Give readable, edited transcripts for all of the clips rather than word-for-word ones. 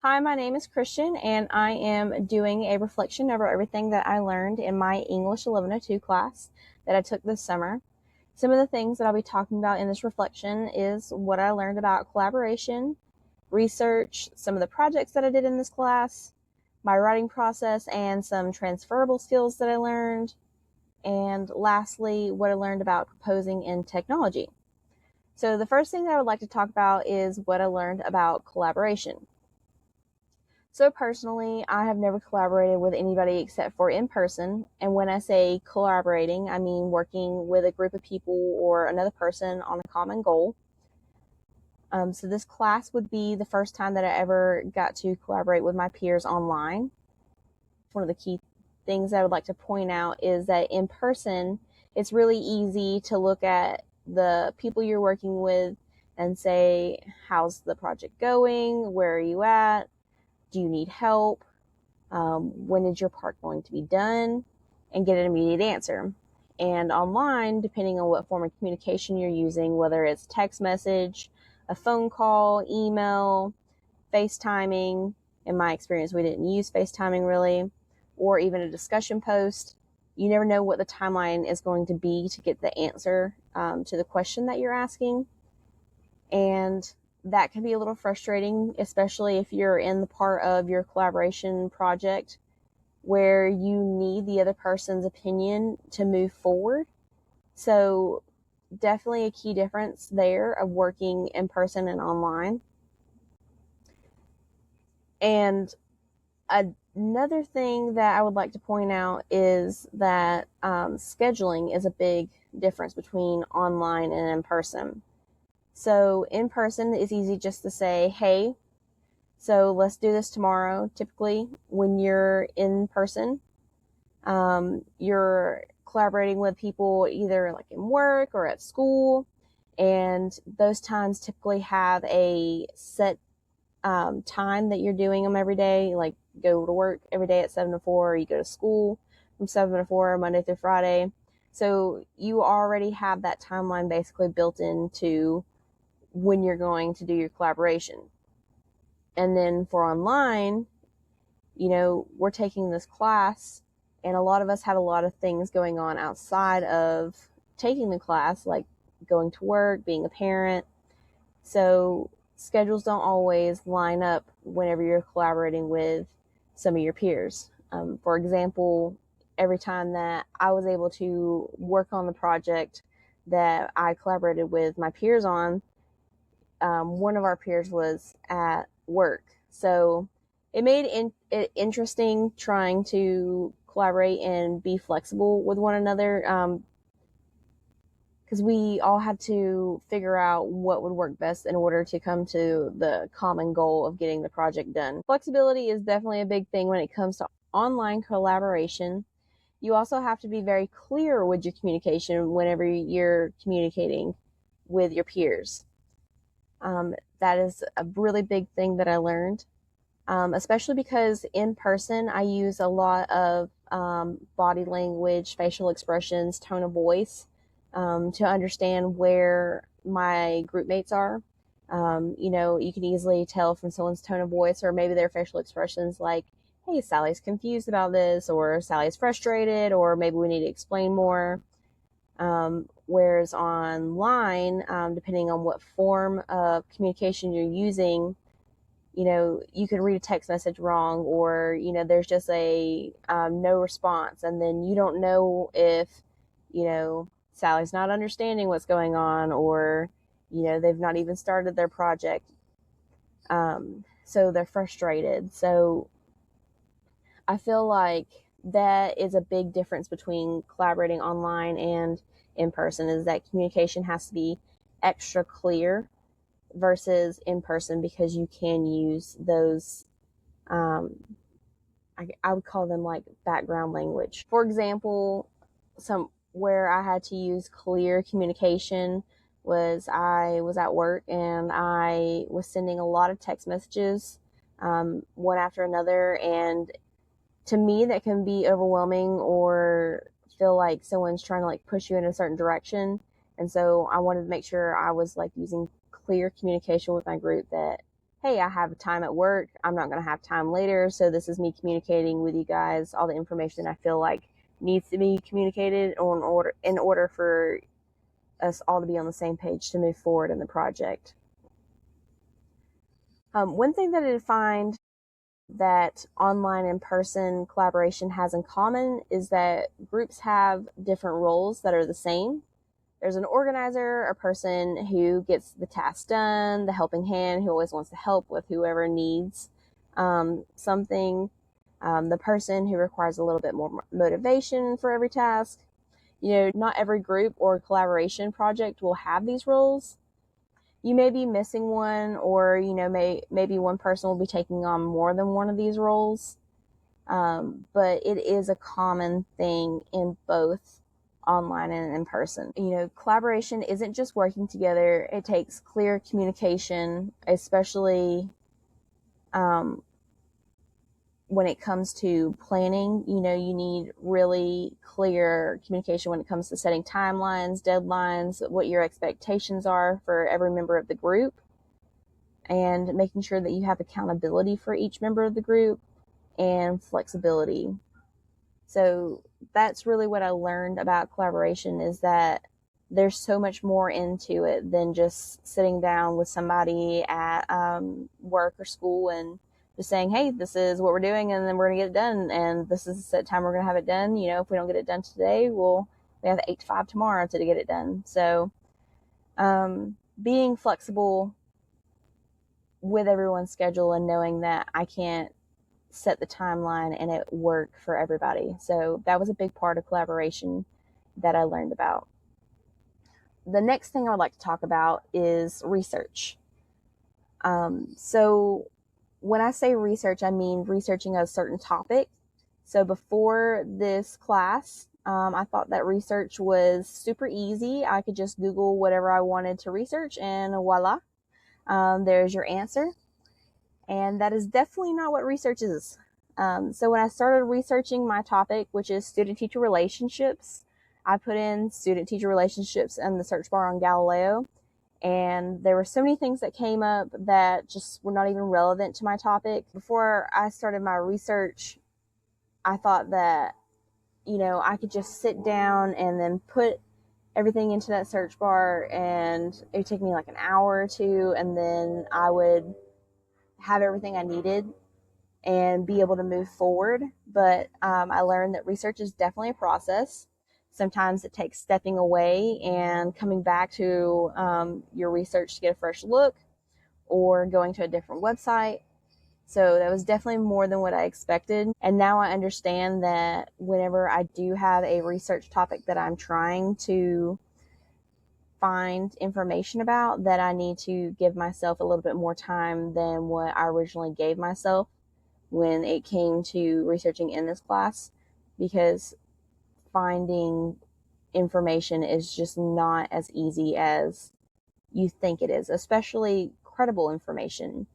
Hi, my name is Christian, and I am doing a reflection over everything that I learned in my English 1102 class that I took this summer. Some of the things that I'll be talking about in this reflection is what I learned about collaboration, research, some of the projects that I did in this class, my writing process, and some transferable skills that I learned, and lastly, what I learned about proposing in technology. So, the first thing that I would like to talk about is what I learned about collaboration. So personally, I have never collaborated with anybody except for in person. And when I say collaborating, I mean working with a group of people or another person on a common goal. So this class would be the first time that I ever got to collaborate with my peers online. One of the key things I would like to point out is that in person, it's really easy to look at the people you're working with and say, how's the project going? Where are you at? Do you need help? When is your part going to be done, and get an immediate answer. And online, depending on what form of communication you're using, whether it's text message, a phone call, email, FaceTiming. In my experience, we didn't use FaceTiming really, or even a discussion post. You never know what the timeline is going to be to get the answer to the question that you're asking. And that can be a little frustrating, especially if you're in the part of your collaboration project where you need the other person's opinion to move forward. So, definitely a key difference there of working in person and online. And another thing that I would like to point out is that scheduling is a big difference between online and in person. So, in person, it's easy just to say, hey, so let's do this tomorrow. Typically, when you're in person, you're collaborating with people either like in work or at school, and those times typically have a set time that you're doing them every day. Like go to work every day at 7 to 4, or you go to school from 7 to 4 Monday through Friday. So you already have that timeline basically built into when you're going to do your collaboration. And then for online, we're taking this class, and a lot of us have a lot of things going on outside of taking the class, like going to work, being a parent. So schedules don't always line up whenever you're collaborating with some of your peers. For example, every time that I was able to work on the project that I collaborated with my peers on, one of our peers was at work. So it made it interesting trying to collaborate and be flexible with one another, because we all had to figure out what would work best in order to come to the common goal of getting the project done. Flexibility is definitely a big thing when it comes to online collaboration. You also have to be very clear with your communication whenever you're communicating with your peers. That is a really big thing that I learned, especially because in person I use a lot of body language, facial expressions, tone of voice to understand where my group mates are. You can easily tell from someone's tone of voice or maybe their facial expressions, like, hey, Sally's confused about this, or Sally's frustrated, or maybe we need to explain more. Whereas online, depending on what form of communication you're using, you could read a text message wrong, or, there's just a no response. And then you don't know if, Sally's not understanding what's going on, or, they've not even started their project. So they're frustrated. So I feel like that is a big difference between collaborating online and in person, is that communication has to be extra clear versus in person, because you can use those I would call them like background language. For example, some where I had to use clear communication was I was at work and I was sending a lot of text messages, one after another, and to me that can be overwhelming or feel like someone's trying to like push you in a certain direction. And so I wanted to make sure I was like using clear communication with my group that, hey, I have time at work. I'm not going to have time later. So this is me communicating with you guys all the information I feel like needs to be communicated in order for us all to be on the same page to move forward in the project. One thing that I find that online and person collaboration has in common is that groups have different roles that are the same. There's an organizer, a person who gets the task done, the helping hand who always wants to help with whoever needs something, the person who requires a little bit more motivation for every task. Not every group or collaboration project will have these roles. You may be missing one, or maybe one person will be taking on more than one of these roles. But it is a common thing in both online and in person. Collaboration isn't just working together. It takes clear communication, especially when it comes to planning. You need really clear communication when it comes to setting timelines, deadlines, what your expectations are for every member of the group, and making sure that you have accountability for each member of the group and flexibility. So that's really what I learned about collaboration, is that there's so much more into it than just sitting down with somebody at work or school and just saying, hey, this is what we're doing, and then we're going to get it done, and this is the set time we're going to have it done. If we don't get it done today, we have 8 to 5 tomorrow to get it done. So being flexible with everyone's schedule and knowing that I can't set the timeline and it work for everybody. So that was a big part of collaboration that I learned about. The next thing I would like to talk about is research. So when I say research, I mean researching a certain topic. So before this class, I thought that research was super easy. I could just Google whatever I wanted to research and voila, there's your answer. And that is definitely not what research is. So when I started researching my topic, which is student-teacher relationships, I put in student-teacher relationships in the search bar on Galileo, and there were so many things that came up that just were not even relevant to my topic. Before I started my research, I thought that, I could just sit down and then put everything into that search bar, and it would take me like an hour or two, and then I would have everything I needed and be able to move forward. But I learned that research is definitely a process. Sometimes it takes stepping away and coming back to your research to get a fresh look, or going to a different website. So that was definitely more than what I expected. And now I understand that whenever I do have a research topic that I'm trying to find information about, that I need to give myself a little bit more time than what I originally gave myself when it came to researching in this class, because finding information is just not as easy as you think it is, especially credible information.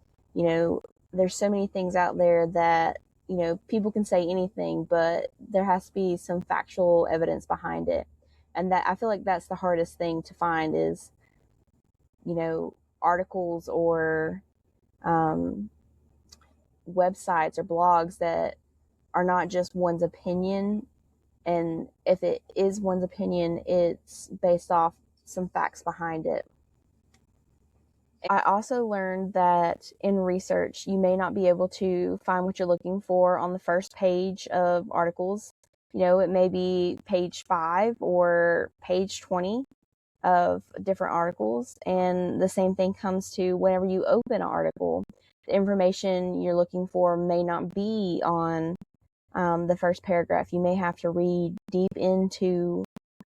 There's so many things out there that, people can say anything, but there has to be some factual evidence behind it. And that, I feel like that's the hardest thing to find, is, articles or websites or blogs that are not just one's opinion. And if it is one's opinion, it's based off some facts behind it. I also learned that in research, you may not be able to find what you're looking for on the first page of articles. It may be page 5 or page 20 of different articles. And the same thing comes to whenever you open an article. The information you're looking for may not be on the first paragraph. You may have to read deep into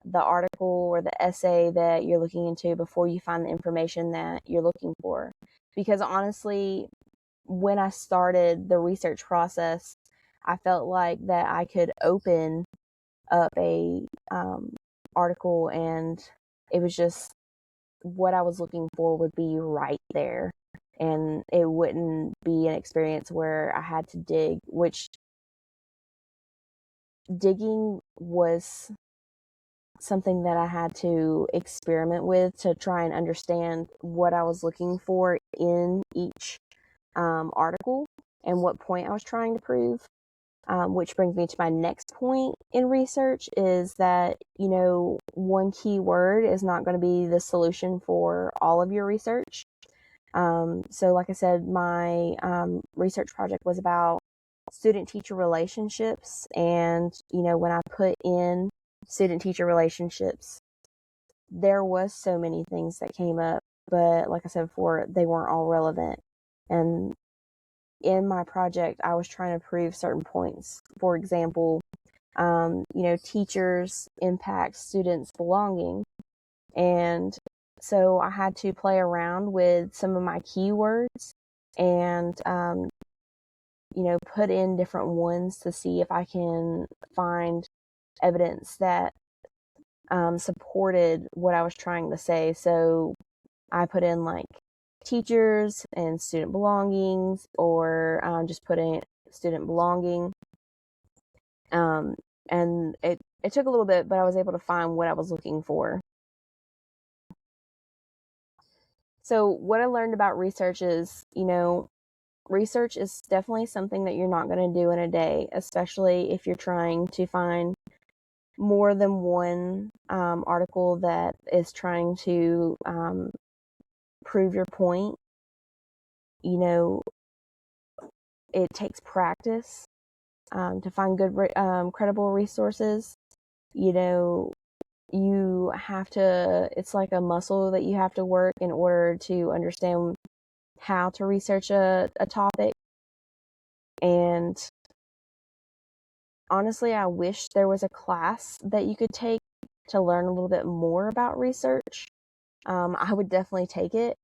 the article or the essay that you're looking into before you find the information that you're looking for. Because honestly, when I started the research process, I felt like that I could open up a article and it was just what I was looking for would be right there. And it wouldn't be an experience where I had to dig, which digging was something that I had to experiment with to try and understand what I was looking for in each article and what point I was trying to prove. Which brings me to my next point in research is that, one key word is not going to be the solution for all of your research. So like I said, my research project was about student-teacher relationships. And, when I put in student-teacher relationships, there was so many things that came up. But like I said before, they weren't all relevant. And in my project, I was trying to prove certain points. For example, teachers impact students' belonging. And so I had to play around with some of my keywords and, put in different ones to see if I can find evidence that supported what I was trying to say. So I put in like teachers and student belongings, or just put in student belonging. And it took a little bit, but I was able to find what I was looking for. So what I learned about research is, research is definitely something that you're not going to do in a day, especially if you're trying to find more than one article that is trying to prove your point. It takes practice to find good, credible resources. You have to, it's like a muscle that you have to work in order to understand how to research a topic. And honestly, I wish there was a class that you could take to learn a little bit more about research. I would definitely take it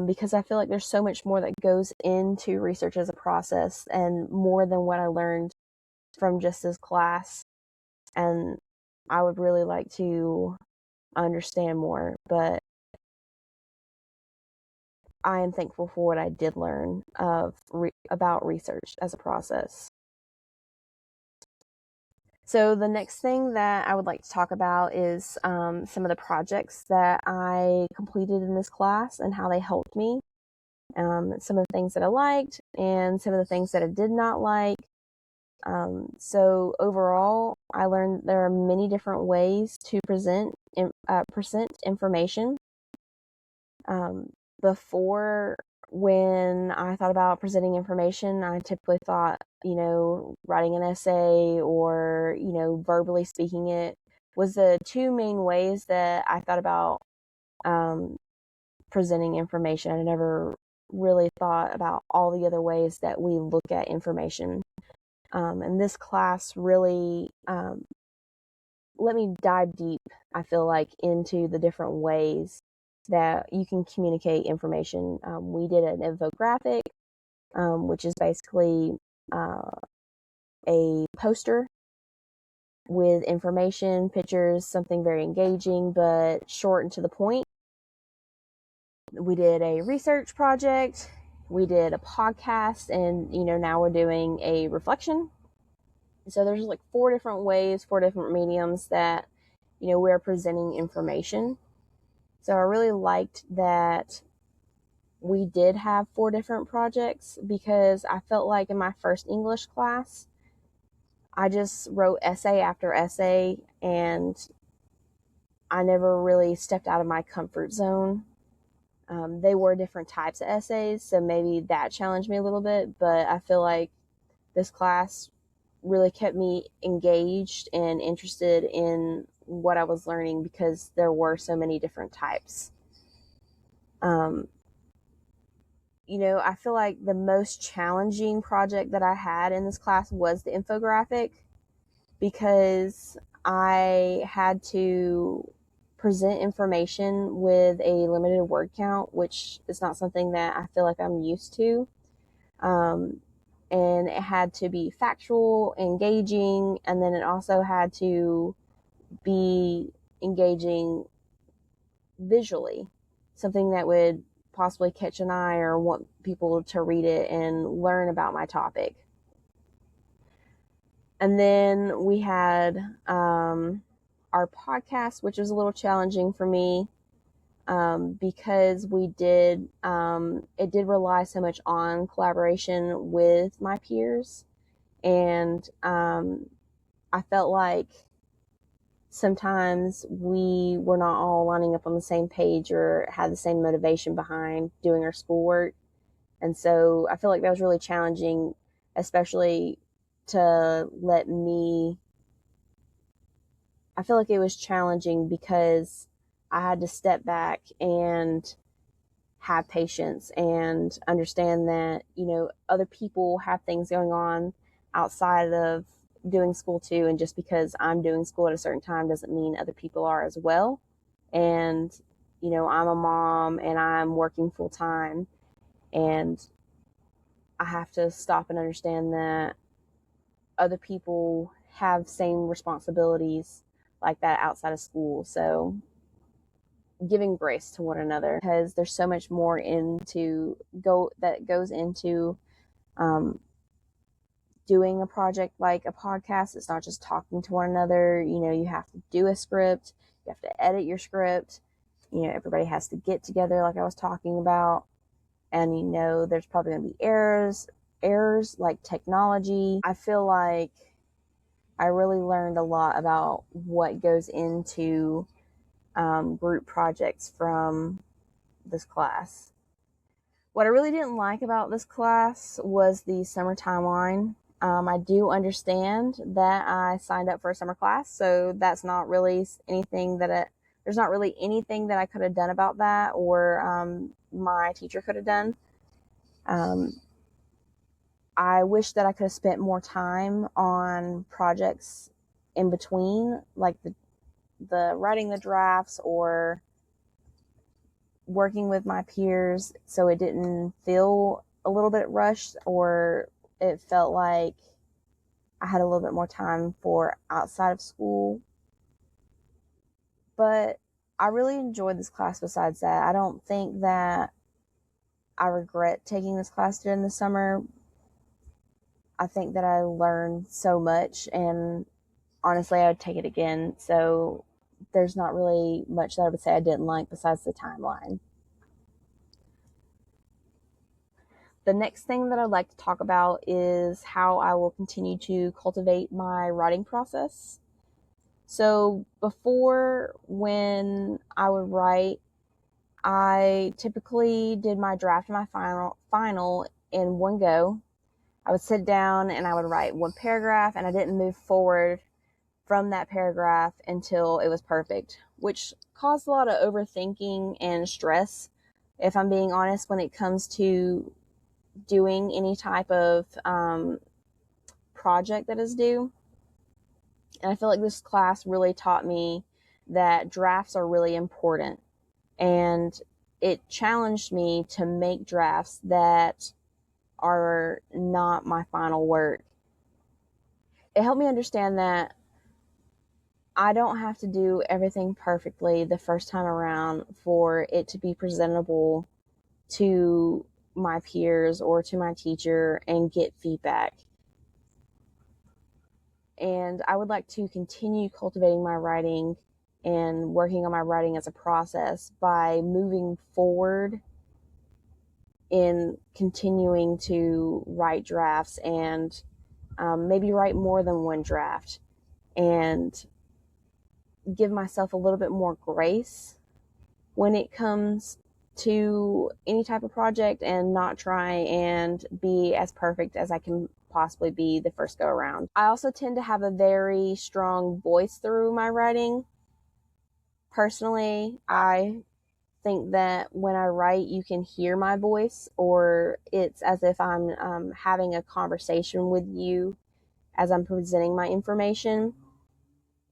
because I feel like there's so much more that goes into research as a process, and more than what I learned from just this class. And I would really like to understand more, but I am thankful for what I did learn about research as a process. So the next thing that I would like to talk about is some of the projects that I completed in this class and how they helped me. Some of the things that I liked and some of the things that I did not like. So overall, I learned there are many different ways to present information. Before, when I thought about presenting information, I typically thought, writing an essay or, verbally speaking it was the two main ways that I thought about presenting information. I never really thought about all the other ways that we look at information. And this class really let me dive deep, I feel like, into the different ways that you can communicate information. We did an infographic, which is basically a poster with information, pictures, something very engaging but short and to the point. We did a research project. We did a podcast, and now we're doing a reflection. So there's like 4 different ways, 4 different mediums that we're presenting information. So I really liked that we did have 4 different projects, because I felt like in my first English class, I just wrote essay after essay, and I never really stepped out of my comfort zone. They were different types of essays, so maybe that challenged me a little bit, but I feel like this class really kept me engaged and interested in what I was learning, because there were so many different types. I feel like the most challenging project that I had in this class was the infographic, because I had to present information with a limited word count, which is not something that I feel like I'm used to. And it had to be factual, engaging, and then it also had to be engaging visually, something that would possibly catch an eye or want people to read it and learn about my topic. And then we had our podcast, which was a little challenging for me. because it did rely so much on collaboration with my peers. And I felt like sometimes we were not all lining up on the same page or had the same motivation behind doing our schoolwork. And so I feel like that was really challenging, especially to let me. I feel like it was challenging because I had to step back and have patience and understand that, other people have things going on outside of doing school too. And just because I'm doing school at a certain time doesn't mean other people are as well. And, I'm a mom and I'm working full time, and I have to stop and understand that other people have same responsibilities like that outside of school. So giving grace to one another, because there's so much more that goes into um, doing a project like a podcast. It's not just talking to one another. You have to do a script, you have to edit your script. Everybody has to get together, like I was talking about. And there's probably going to be errors like technology. I feel like I really learned a lot about what goes into group projects from this class. What I really didn't like about this class was the summer timeline. I do understand that I signed up for a summer class, so that's not really anything there's not really anything that I could have done about that, or my teacher could have done. I wish that I could have spent more time on projects in between, like the writing the drafts or working with my peers, so it didn't feel a little bit rushed, or it felt like I had a little bit more time for outside of school. But I really enjoyed this class. Besides that, I don't think that I regret taking this class during the summer. I think that I learned so much, and honestly, I would take it again. So there's not really much that I would say I didn't like besides the timeline. The next thing that I'd like to talk about is how I will continue to cultivate my writing process. So before, when I would write, I typically did my draft and my final in one go. I would sit down and I would write one paragraph, and I didn't move forward from that paragraph until it was perfect, which caused a lot of overthinking and stress, if I'm being honest, when it comes to doing any type of project that is due. And I feel like this class really taught me that drafts are really important. And it challenged me to make drafts that are not my final work. It helped me understand that I don't have to do everything perfectly the first time around for it to be presentable to my peers or to my teacher and get feedback. And I would like to continue cultivating my writing and working on my writing as a process by moving forward in continuing to write drafts, and maybe write more than one draft, and give myself a little bit more grace when it comes to any type of project, and not try and be as perfect as I can possibly be the first go around. I also tend to have a very strong voice through my writing. Personally, I think that when I write, you can hear my voice, or it's as if I'm having a conversation with you as I'm presenting my information.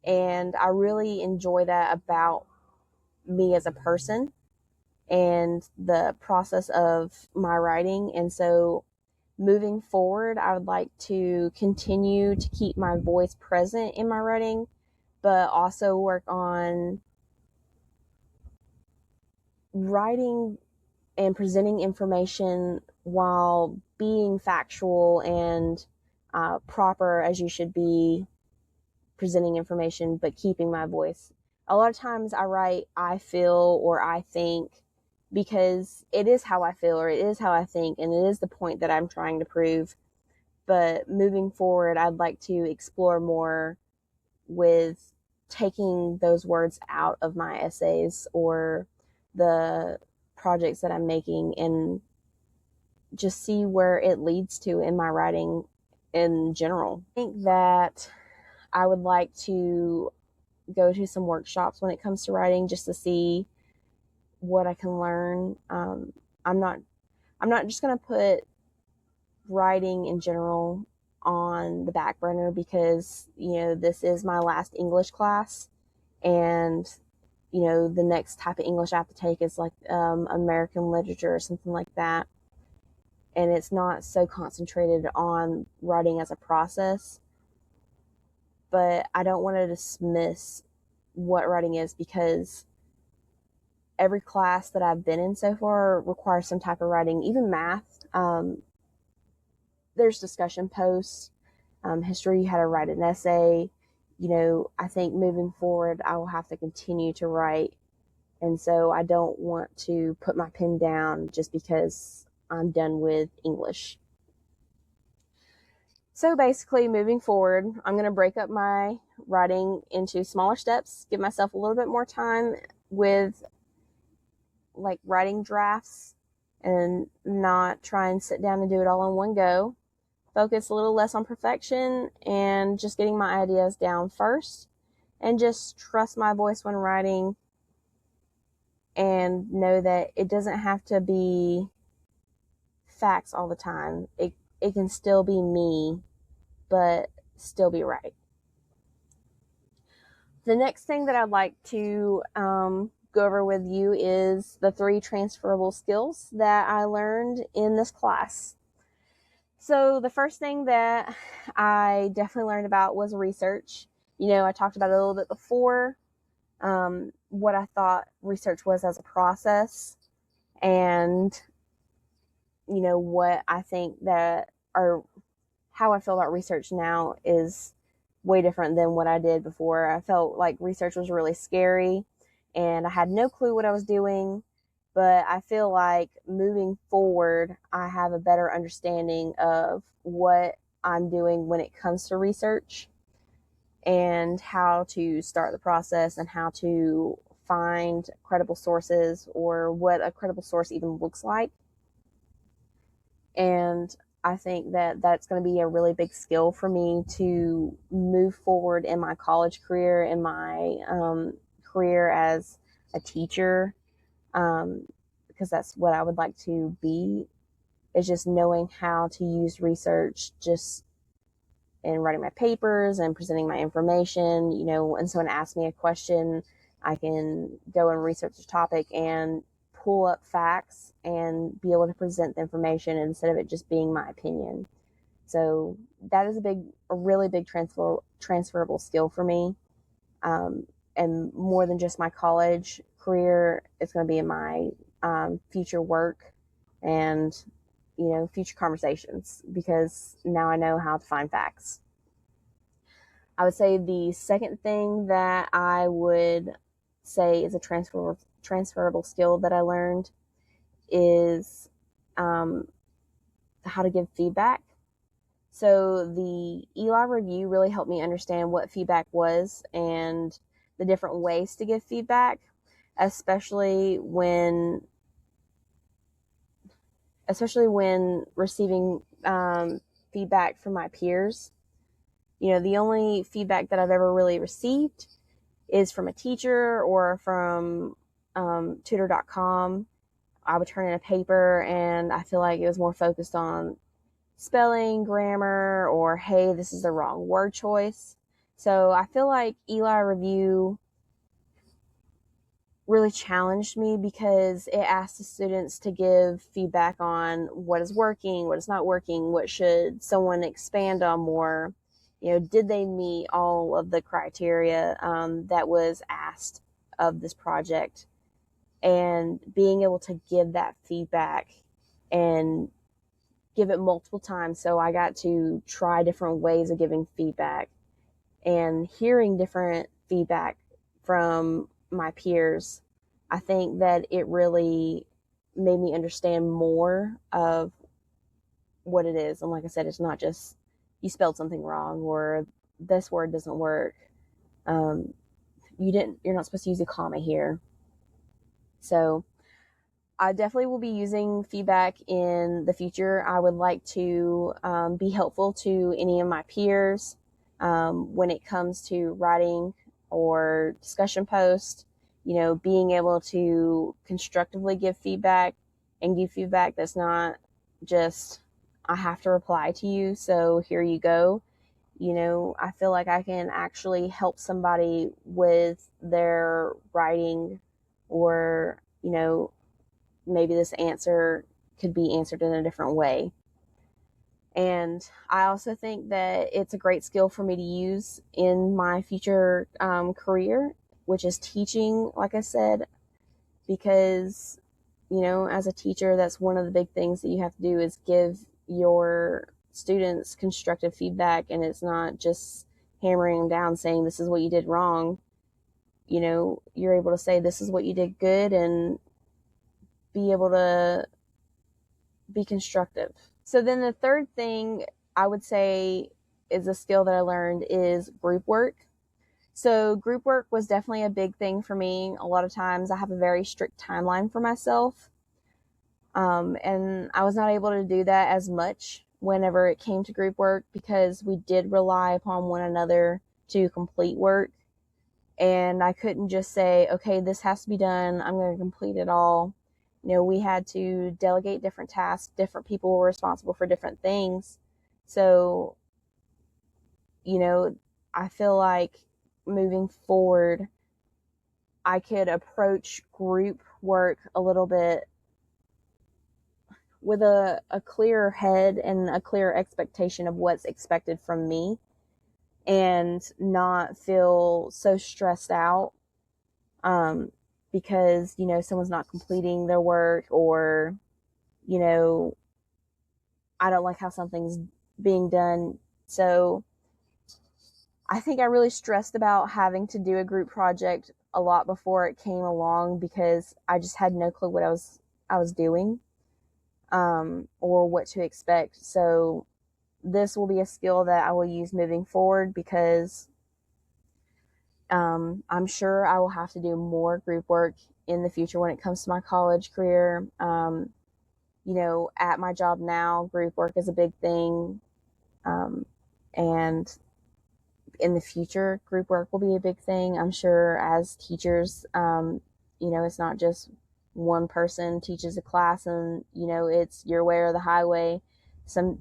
And I really enjoy that about me as a person and the process of my writing. And so moving forward, I would like to continue to keep my voice present in my writing, but also work on writing and presenting information while being factual and proper as you should be presenting information, but keeping my voice. a lot of times I write I feel or I think because it is how I feel or it is how I think, and it is the point that I'm trying to prove. But moving forward, I'd like to explore more with taking those words out of my essays or the projects that I'm making and just see where it leads to in my writing in general. I think that I would like to go to some workshops when it comes to writing just to see what I can learn. I'm not I'm not just going to put writing in general on the back burner because, this is my last English class, and, the next type of English I have to take is like American literature or something like that. And it's not so concentrated on writing as a process, but I don't want to dismiss what writing is because every class that I've been in so far requires some type of writing, even math. There's discussion posts, history, you had to write an essay. I think moving forward, I will have to continue to write. And so I don't want to put my pen down just because I'm done with English. So basically, moving forward, I'm going to break up my writing into smaller steps, give myself a little bit more time with like writing drafts and not try and sit down and do it all in one go. Focus a little less on perfection and just getting my ideas down first, and just trust my voice when writing and know that it doesn't have to be facts all the time. It can still be me, but still be right. The next thing that I'd like to go over with you is the 3 transferable skills that I learned in this class. So the first thing that I definitely learned about was research. I talked about it a little bit before, what I thought research was as a process, and, what I think that, or how I feel about research now is way different than what I did before. I felt like research was really scary and I had no clue what I was doing. But I feel like moving forward, I have a better understanding of what I'm doing when it comes to research and how to start the process and how to find credible sources or what a credible source even looks like. And I think that that's going to be a really big skill for me to move forward in my college career, in my career as a teacher, because that's what I would like to be, is just knowing how to use research just in writing my papers and presenting my information. When someone asks me a question, I can go and research the topic and pull up facts and be able to present the information instead of it just being my opinion. So that is a really big transferable skill for me. And more than just my college career, it's going to be in my future work and, future conversations, because now I know how to find facts. I would say the second thing that I would say is a transferable skill that I learned is how to give feedback. So the Eli review really helped me understand what feedback was and the different ways to give feedback, especially when receiving feedback from my peers. The only feedback that I've ever really received is from a teacher or from tutor.com. I would turn in a paper and I feel like it was more focused on spelling, grammar, or hey, this is the wrong word choice. So I feel like Eli Review really challenged me because it asked the students to give feedback on what is working, what is not working, what should someone expand on more. Did they meet all of the criteria that was asked of this project? And being able to give that feedback and give it multiple times. So I got to try different ways of giving feedback, and hearing different feedback from my peers, I think that it really made me understand more of what it is. And like I said, it's not just you spelled something wrong or this word doesn't work. Um, you're not supposed to use a comma here. So I definitely will be using feedback in the future. I would like to be helpful to any of my peers when it comes to writing or discussion posts. You know, being able to constructively give feedback and give feedback that's not just, I have to reply to you, so here you go. You know, I feel like I can actually help somebody with their writing, or, you know, maybe this answer could be answered in a different way. And I also think that it's a great skill for me to use in my future career, which is teaching, like I said, because, you know, as a teacher, that's one of the big things that you have to do is give your students constructive feedback. And it's not just hammering them down saying, this is what you did wrong. You know, you're able to say, this is what you did good, and be able to be constructive. So then the third thing I would say is a skill that I learned is group work. So group work was definitely a big thing for me. A lot of times I have a very strict timeline for myself. And I was not able to do that as much whenever it came to group work because we did rely upon one another to complete work. And I couldn't just say, okay, this has to be done, I'm going to complete it all. You know, we had to delegate different tasks. Different people were responsible for different things. So, you know, I feel like moving forward, I could approach group work a little bit with a clearer head and a clearer expectation of what's expected from me, and not feel so stressed out because, you know, someone's not completing their work, or, you know, I don't like how something's being done. So I think I really stressed about having to do a group project a lot before it came along because I just had no clue what I was doing, or what to expect. So this will be a skill that I will use moving forward because I'm sure I will have to do more group work in the future when it comes to my college career. You know, at my job now, group work is a big thing. And in the future, group work will be a big thing. I'm sure as teachers, you know, it's not just one person teaches a class and, you know, it's your way or the highway.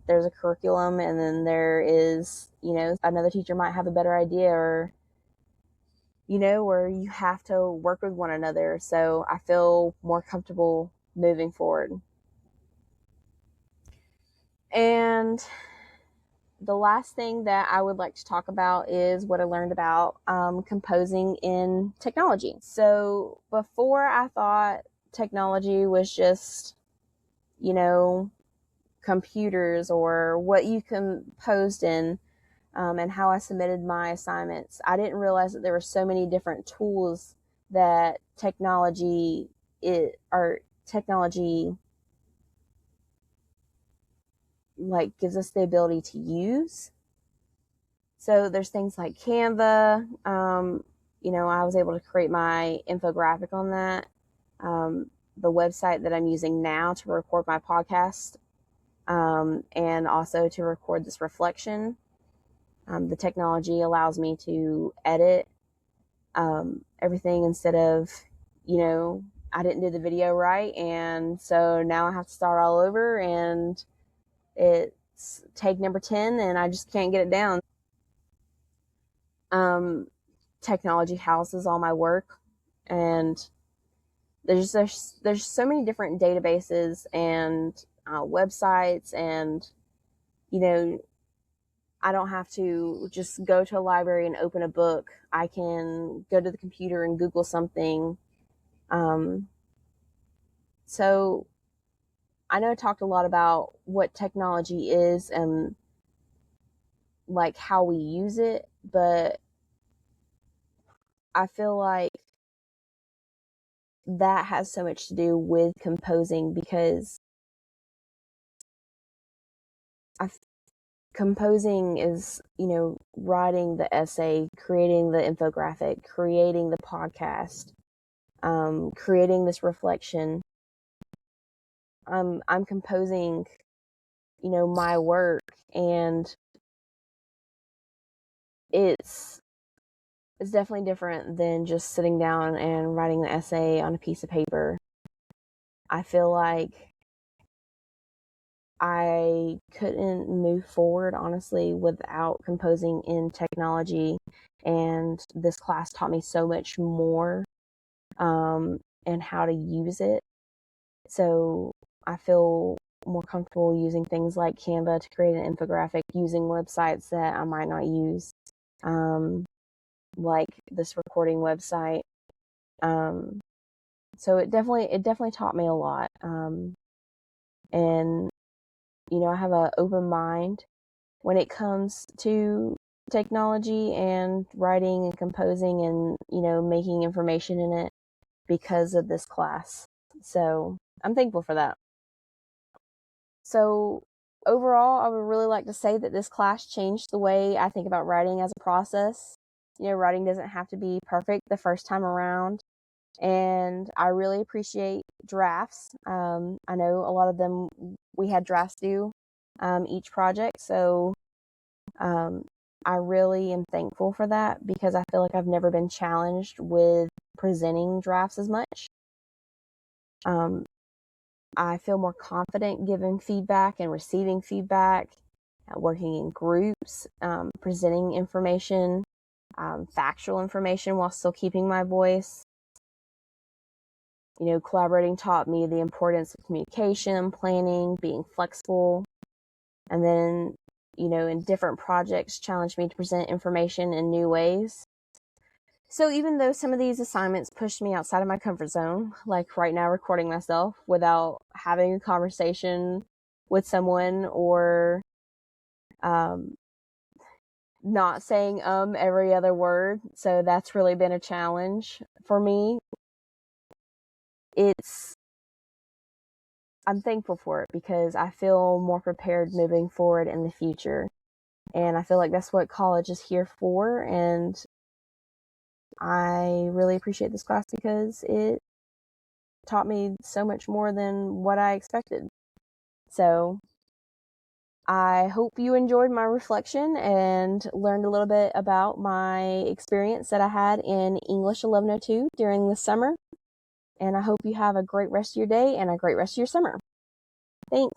There's a curriculum, and then there is, you know, another teacher might have a better idea, or, you know, where you have to work with one another. So I feel more comfortable moving forward. And the last thing that I would like to talk about is what I learned about composing in technology. So before, I thought technology was just, you know, computers or what you composed in, and how I submitted my assignments. I didn't realize that there were so many different tools that technology like gives us the ability to use. So there's things like Canva. You know, I was able to create my infographic on that. The website that I'm using now to record my podcast, and also to record this reflection. The technology allows me to edit everything instead of, you know, I didn't do the video right, and so now I have to start all over, and it's take number 10 and I just can't get it down. Um, Technology houses all my work, and there's so many different databases and websites, and, you know, I don't have to just go to a library and open a book. I can go to the computer and Google something. Um, so I know I talked a lot about what technology is and like how we use it, but I feel like that has so much to do with composing because composing is, writing the essay, creating the infographic, creating the podcast, creating this reflection. I'm composing, my work, and it's definitely different than just sitting down and writing the essay on a piece of paper. I feel like I couldn't move forward, honestly, without composing in technology. And this class taught me so much more, and how to use it. So I feel more comfortable using things like Canva to create an infographic, using websites that I might not use, like this recording website. So it definitely taught me a lot. And I have an open mind when it comes to technology and writing and composing and, making information in it because of this class. So I'm thankful for that. So overall, I would really like to say that this class changed the way I think about writing as a process. Writing doesn't have to be perfect the first time around. And I really appreciate drafts. I know a lot of them, we had drafts due each project. So I really am thankful for that because I feel like I've never been challenged with presenting drafts as much. I feel more confident giving feedback and receiving feedback, working in groups, presenting information, factual information while still keeping my voice. Collaborating taught me the importance of communication, planning, being flexible. And then, in different projects, challenged me to present information in new ways. So even though some of these assignments pushed me outside of my comfort zone, like right now recording myself without having a conversation with someone or not saying every other word, so that's really been a challenge for me. I'm thankful for it because I feel more prepared moving forward in the future. And I feel like that's what college is here for. And I really appreciate this class because it taught me so much more than what I expected. So I hope you enjoyed my reflection and learned a little bit about my experience that I had in English 1102 during the summer. And I hope you have a great rest of your day and a great rest of your summer. Thanks.